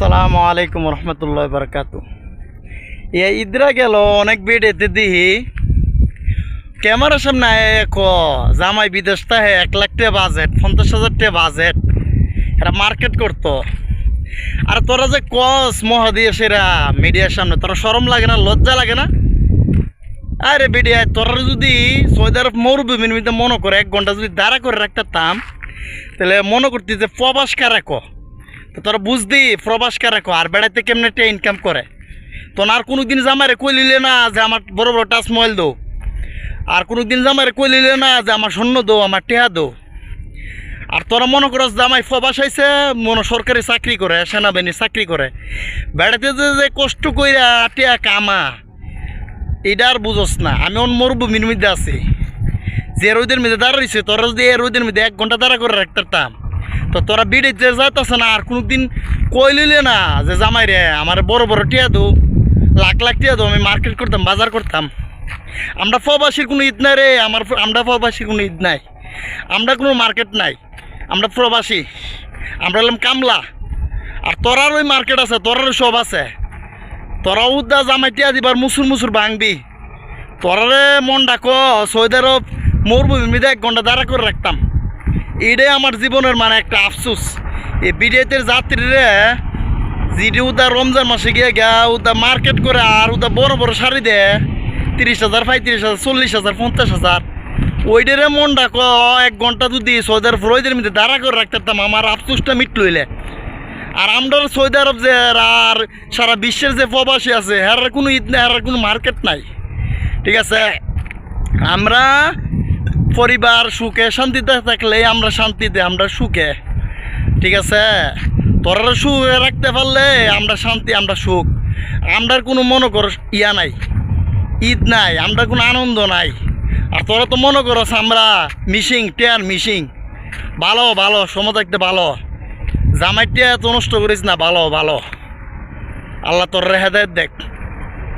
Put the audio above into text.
আসসালামু আলাইকুম রহমতুল্লাহ বরকাতু। এই ইদরা গেল অনেক বেডেতে দিহি ক্যামেরার সামনে জামাই বিদেশ তাহে 1 লাখ টাকা বাজেট 50,000 টাকা বাজেট এরা মার্কেট করতো। আর তোরা যে কস মহাদিস এরা মিডিয়ার সামনে তোরা শরম লাগে না, লজ্জা লাগে না? আরে বিডিয়া তোরা যদি সৌদি আরব মরুভূমির মধ্যে মনে করে 1 ঘন্টা যদি দাঁড়া করে রাখতাম তাহলে মনে করতি যে প্রবাস কারা কো, তো তোরা বুঝদি প্রবাস কারা কো আর বেড়াইতে কেমনে टे ইনকাম করে। তো আর কোনোদিন জামাইরে কই লিলে না যে আমার বড় বড় টাচ মোবাইল দো, আর কোনোদিন জামাইরে কই লিলে না যে আমার স্বর্ণ দো, আমার টেহা দো। আর তোরা মনে করস জামাই প্রবাস আইছে মনে সরকারি চাকরি করে, সেনাবাহিনী চাকরি করে, বেড়াতে যে কষ্ট কইরা টেহা কামা এটা আর বুঝোস না। আমি অন মরুভূমির মধ্যে আছি, যে রোদের মধ্যে দাঁড়াইছে তোরা যদি এই রোদের মধ্যে 1 ঘন্টা দাঁড়া করে রাখতাম তো তোরা বিড়িতে যাইতেছে না। আর কোনোদিন কই লিলে না যে জামাই রে আমার বড় বড় টিয়া দো, লাখ লাখ টিয়া দো, আমি মার্কেট করতাম, বাজার করতাম। আমরা প্রবাসীর কোনো ঈদ নাই রে, আমরা প্রবাসীর কোনো ঈদ নাই, আমরা কোনো মার্কেট নাই, আমরা প্রবাসী, আমরা হলাম কামলা। আর তোরার ওই মার্কেট আছে, তোরার সব আছে, তোরা উদ্দা জামাই টিয়া দিবার মুসুর মুসুর ভাঙবি। তোরারে মন ডাকো সৌদি আরব মরুভূমির মধ্যে 1 ঘন্টা দাঁড়া করে রাখতাম। এটাই আমার জীবনের মানে একটা আফসোস। এই বিদেশের যাত্রীরা যেটি উদা রমজান মাসে গিয়ে উদা মার্কেট করে আর উদা বড় বড় শাড়ি দেয় 30,000 35,000 40,000 50,000, ওইটারে মন ডাকো 1 ঘন্টা যদি সৌদি আরব রোদের মধ্যে দাঁড়া করে রাখতাম আমার আফসোসটা মিট লইলে। আর আমরা সৌদি আরব যে আর সারা বিশ্বের যে প্রবাসী আছে হ্যার কোনো ঈদ নেই, হ্যার কোনো মার্কেট নাই, ঠিক আছে? আমরা পরিবার সুখে শান্তিতে থাকলে আমরা শান্তিতে, আমরা সুখে, ঠিক আছে? তোরা সুখে রাখতে পারলে আমরা শান্তি, আমরা সুখ। আমরার কোনো মনে কর ইয়া নাই, ঈদ নাই, আমরা কোনো আনন্দ নাই। আর তোরা তো মনে করস আমরা মিশিং টেয়ার মিশিং। ভালো ভালো সময় থাকতে ভালো, জামাই টিয়া তো নষ্ট করিস না, ভালো ভালো। আল্লাহ তোর হেদায়েত দেখ।